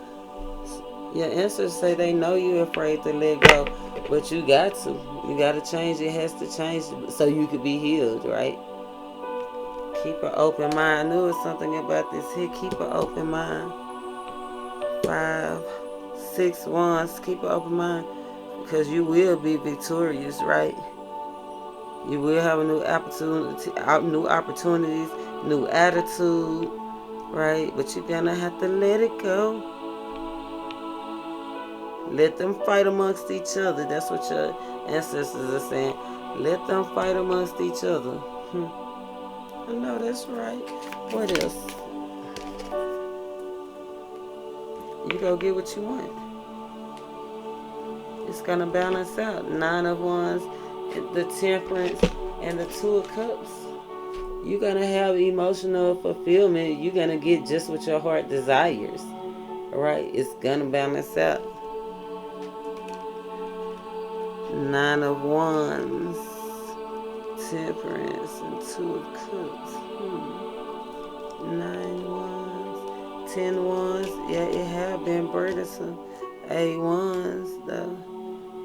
A: Your ancestors say they know you're afraid to let go, but you got to. You got to change. It has to change so you could be healed, right? Keep an open mind. I knew it was something about this here. Keep an open mind. 5, 6 Wands. Keep an open mind because you will be victorious, right? You will have a new opportunities, new attitude, right? But you're gonna have to let it go. Let them fight amongst each other. That's what your ancestors are saying. Let them fight amongst each other. I know that's right. What else? You go get what you want. It's gonna balance out. 9 of Wands, the Temperance, and the 2 of Cups. You're gonna have emotional fulfillment. You're gonna get just what your heart desires. Alright? It's gonna balance out. 9 of Wands, Temperance, and 2 of Cups. 9 Wands, 10 Wands. Yeah, it have been burdensome. 8 Wands, though.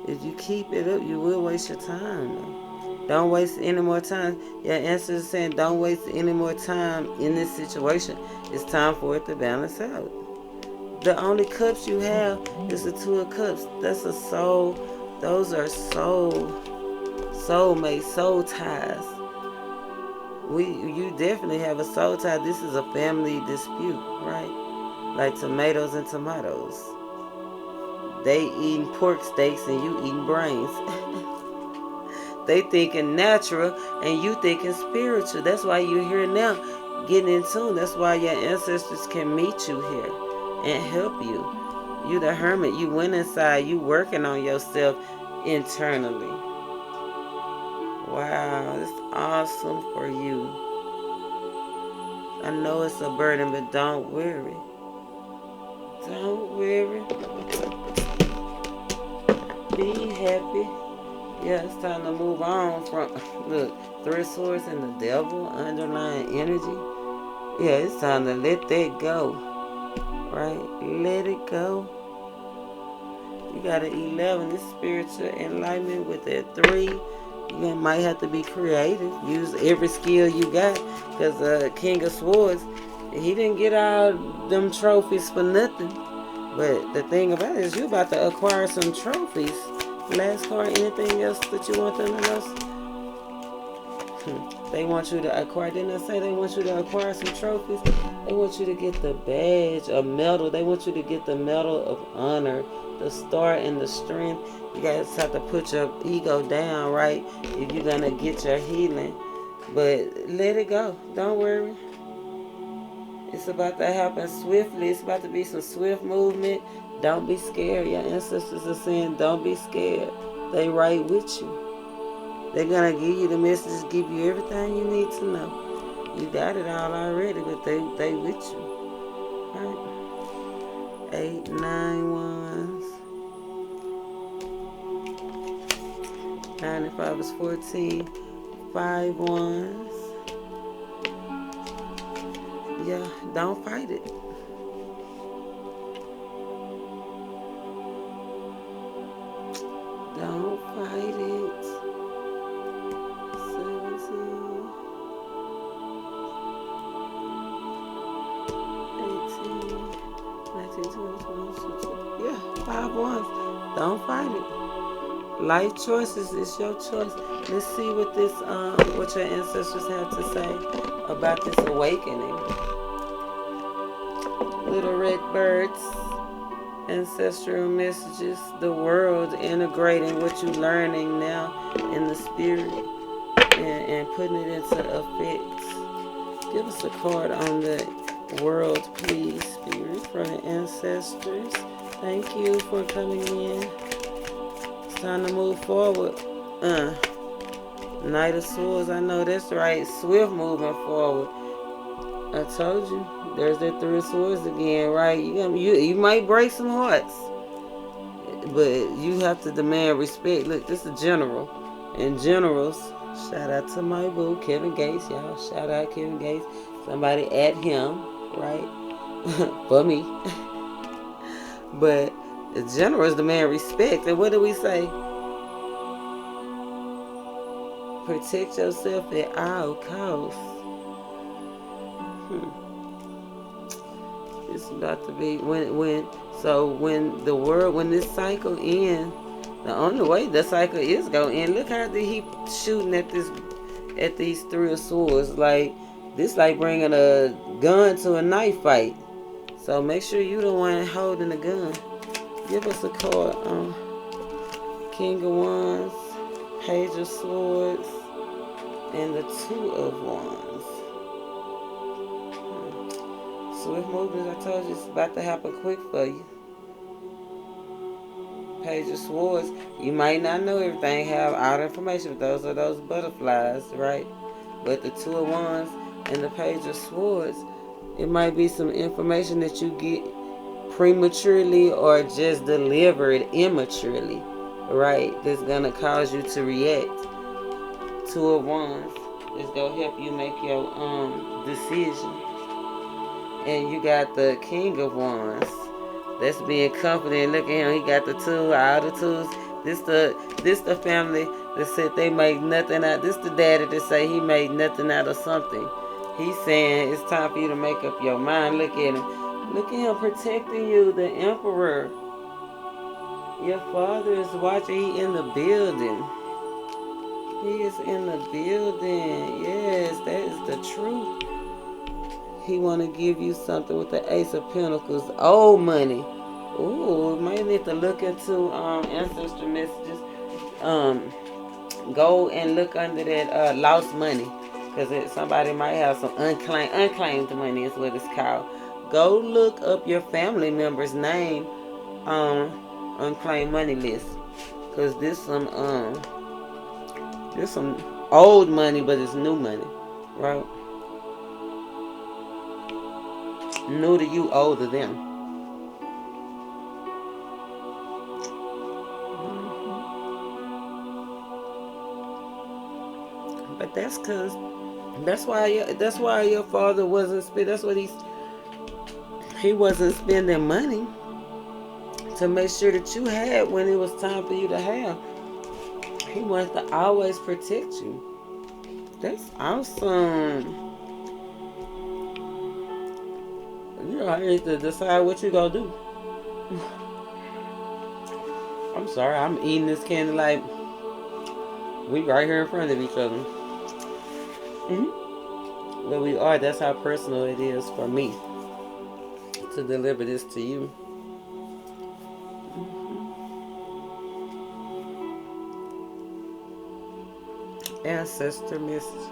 A: If you keep it up, you will waste your time, though. Don't waste any more time. Your answer is saying don't waste any more time in this situation. It's time for it to balance out. The only cups you have is the 2 of Cups. That's a soul. Those are soulmates, soul ties. You definitely have a soul tie. This is a family dispute, right? Like tomatoes and tomatoes. They eating pork steaks and you eating brains. They thinking natural and you thinking spiritual. That's why you're here now, getting in tune. That's why your ancestors can meet you here and help you. You the hermit. You went inside. You working on yourself internally. Wow, it's awesome for you. I know it's a burden, but don't worry. Don't worry. Be happy. Yeah, it's time to move on from, look, 3 of Swords and the Devil, underlying energy. Yeah, it's time to let that go, right? Let it go. You got an 11, this spiritual enlightenment with that 3. You might have to be creative. Use every skill you got, because King of Swords, he didn't get all them trophies for nothing. But the thing about it is you're about to acquire some trophies. Last card, anything else that you want them to know? They want you to acquire, didn't I say they want you to acquire some trophies? They want you to get the badge, a medal. They want you to get the medal of honor, the star and the strength. You guys have to put your ego down, right? If you're going to get your healing. But let it go. Don't worry. It's about to happen swiftly. It's about to be some swift movement. Don't be scared. Your ancestors are saying, don't be scared. They right with you. They're going to give you the messages, give you everything you need to know. You got it all already, but they with you. Right? 8, 9 ones. 9 and 5 is 14. 5 ones. Yeah, don't fight it. Don't fight it. 17. 18. 19, 20, 22. Yeah, 5 ones. Don't fight it. Life choices is your choice. Let's see what this what your ancestors have to say about this awakening. Little red birds, ancestral messages, the world integrating what you're learning now in the spirit and putting it into effect. Give us a card on the world, please, spirit, for the ancestors. Thank you for coming in. It's time to move forward. Knight of Swords, I know that's right. Swift moving forward. I told you. There's that 3 of Swords again, right? You might break some hearts, but you have to demand respect. Look, this is a general. And generals, shout out to my boo, Kevin Gates, y'all. Shout out Kevin Gates. Somebody at him, right? For me. But the generals demand respect. And what do we say? Protect yourself at all costs. It's about to be when this cycle ends, the only way the cycle is gonna end. Look how he shooting at these 3 of Swords. Like this, like bringing a gun to a knife fight. So make sure you the one holding the gun. Give us a card. King of Wands, Page of Swords, and the 2 of Wands. Swift movement, I told you, it's about to happen quick for you. Page of Swords, you might not know everything, have all the information, but those are those butterflies, right? But the 2 of Wands and the Page of Swords, it might be some information that you get prematurely or just delivered immaturely, right? That's gonna cause you to react. 2 of Wands is gonna help you make your decision. And you got the King of Wands. That's being confident. Look at him. He got the 2, all the 2s. This the family that said they made nothing out. This the daddy that say he made nothing out of something. He's saying it's time for you to make up your mind. Look at him. Look at him protecting you, the Emperor. Your father is watching. He in the building. He is in the building. Yes, that is the truth. He want to give you something with the Ace of Pentacles. Old money. Ooh, might need to look into ancestor messages. Go and look under that lost money. Because somebody might have some unclaimed money is what it's called. Go look up your family member's name on unclaimed money list. Because there's some old money, but it's new money. Right? New to you, old to them. But that's why your father wasn't spending. That's what he wasn't spending money to make sure that you had when it was time for you to have. He wants to always protect you. That's awesome. You know, I need to decide what you gonna do. I'm sorry, I'm eating this candy like we right here in front of each other. But we are. That's how personal it is for me to deliver this to you. Ancestor message.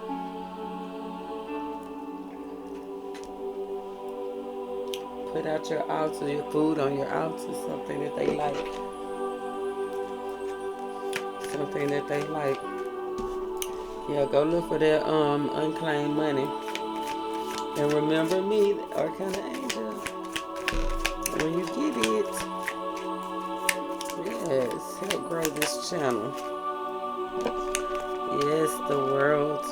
A: Put out your altar, your food on your altar, something that they like. Something that they like. Yeah, go look for that unclaimed money. And remember me, the Arcanaangel. When you get it, yes, help grow this channel. Yes, the world.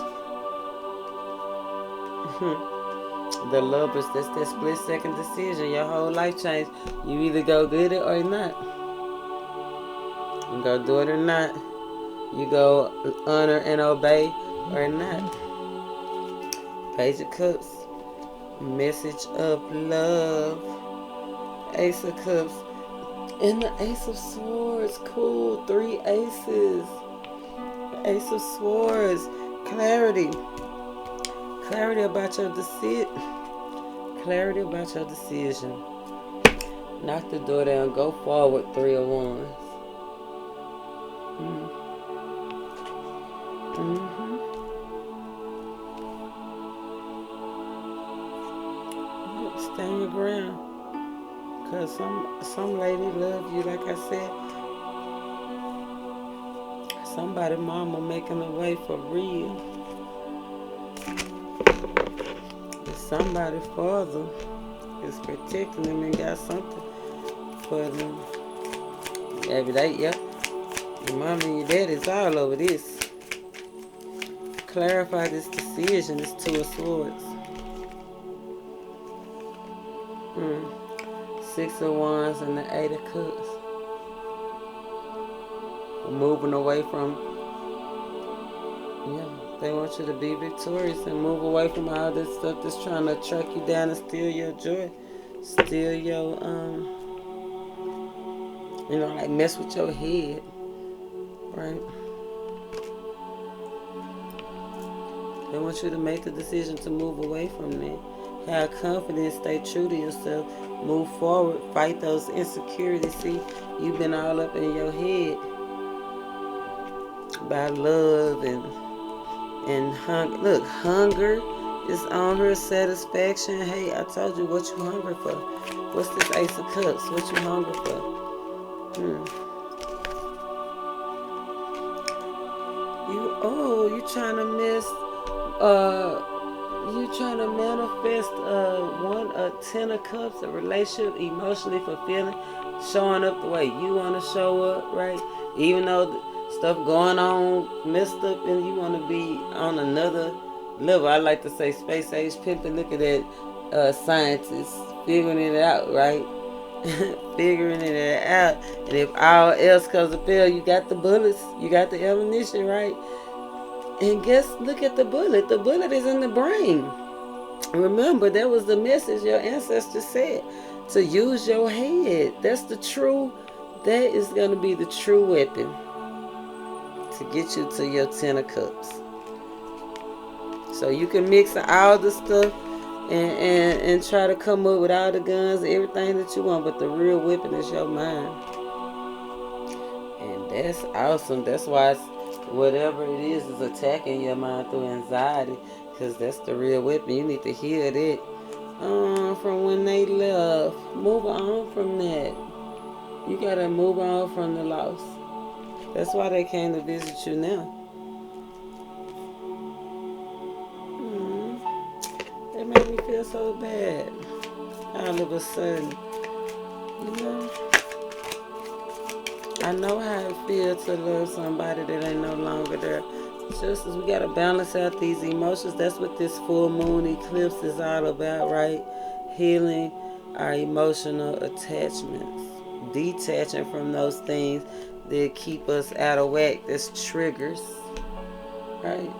A: The lovers, that's that split second decision. Your whole life changed. You either go get it or not. You go do it or not. You go honor and obey or not. Page of Cups. Message of love. Ace of Cups. And the Ace of Swords. Cool. 3 aces. Ace of Swords. Clarity. Clarity about your decision. Clarity about your decision. Knock the door down. Go forward. 3 of Wands. Stand your ground. Because some lady love you, like I said. Somebody mama making a way for real. Somebody father is protecting them and got something for them. Every day, yeah. Your mom and your dad is all over this. Clarify this decision. It's 2 of Swords. 6 of Wands and the 8 of Cups. Moving away from, they want you to be victorious and move away from all this stuff that's trying to track you down and steal your joy. Steal your, like mess with your head. Right? They want you to make the decision to move away from that. Have confidence, stay true to yourself, move forward, fight those insecurities. See, you've been all up in your head by love and hunger. Look, hunger is on her, satisfaction. Hey, I told you what you hungry for. What's this Ace of Cups? What you hungry for? You trying to manifest 10 of Cups, a relationship, emotionally fulfilling, showing up the way you want to show up, right? Even though stuff going on, messed up, and you want to be on another level. I like to say space age pimping. Look at that scientists figuring it out, right? Figuring it out. And if all else comes to fail, you got the bullets, you got the ammunition, right? And look at the bullet. The bullet is in the brain. Remember, that was the message your ancestors said. To use your head. That is going to be the true weapon to get you to your 10 of Cups. So you can mix all the stuff and try to come up with all the guns and everything that you want, but the real weapon is your mind. And that's awesome. That's why whatever it is attacking your mind through anxiety, because that's the real weapon. You need to heal that from when they left. Move on from that. You got to move on from the loss. That's why they came to visit you now. That made me feel so bad. All of a sudden. I know how it feels to love somebody that ain't no longer there. Just as we got to balance out these emotions. That's what this full moon eclipse is all about, right? Healing our emotional attachments. Detaching from those things that keep us out of whack. That's triggers, right?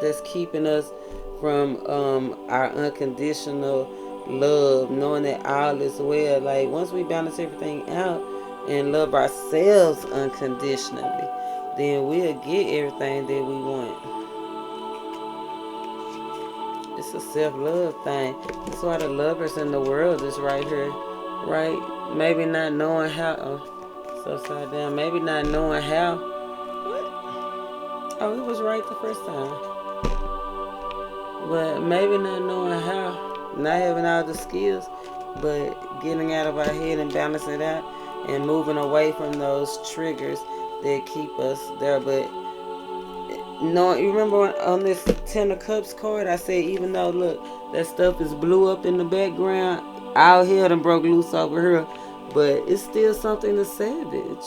A: That's keeping us from our unconditional love, knowing that all is well. Like, once we balance everything out, and love ourselves unconditionally, then we'll get everything that we want. It's a self-love thing. That's why the lovers in the world is right here, right? Maybe not knowing how. Oh, it's upside down. Maybe not knowing how. What? Oh, it was right the first time. But maybe not knowing how, not having all the skills, but getting out of our head and balancing it out and moving away from those triggers that keep us there. But no, you remember on this Ten of Cups card, I said even though look that stuff is blew up in the background, all hell done broke loose over here, but it's still something to savage.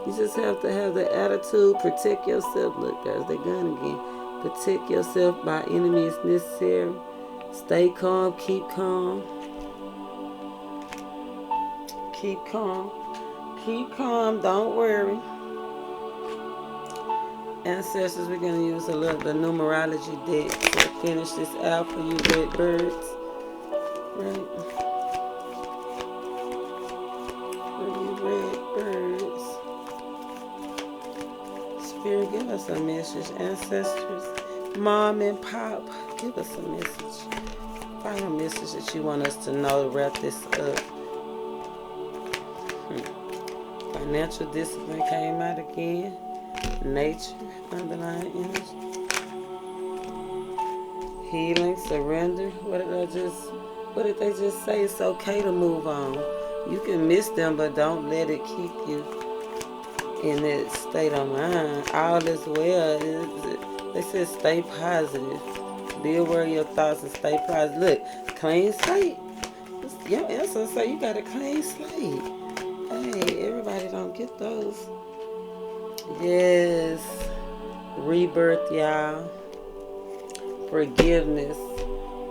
A: You just have to have the attitude, protect yourself. Look, guys, they gun again. Protect yourself by any means necessary. Stay calm, keep calm. Keep calm. Keep calm, don't worry. Ancestors, we're going to use a little the numerology deck to finish this out for you red birds. Right? For you red birds. Spirit, give us a message. Ancestors, mom and pop, give us a message. Final message that you want us to know to wrap this up. Financial discipline came out again. Nature, underlying energy. Healing, surrender. What did they just say? It's okay to move on. You can miss them, but don't let it keep you in that state of mind. All is well. They said stay positive. Be aware of your thoughts and stay positive. Look, clean slate. Your answer say you got a clean slate. Hey, everybody don't get those. Yes. Rebirth, y'all. Forgiveness.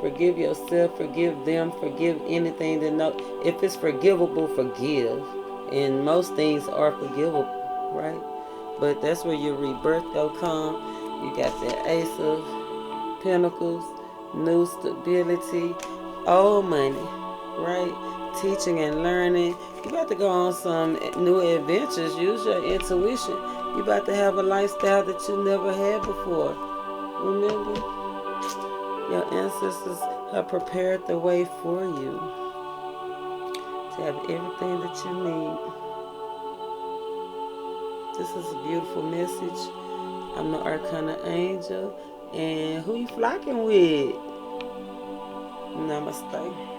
A: Forgive yourself, forgive them, forgive anything that know. If it's forgivable, forgive. And most things are forgivable, right? But that's where your rebirth go come. You got the Ace of Pentacles, new stability, old money, right? Teaching and learning. You about to go on some new adventures. Use your intuition. You about to have a lifestyle that you never had before. Remember? Your ancestors have prepared the way for you to have everything that you need. This is a beautiful message. I'm the Arcanaangel. And who you flocking with? Namaste.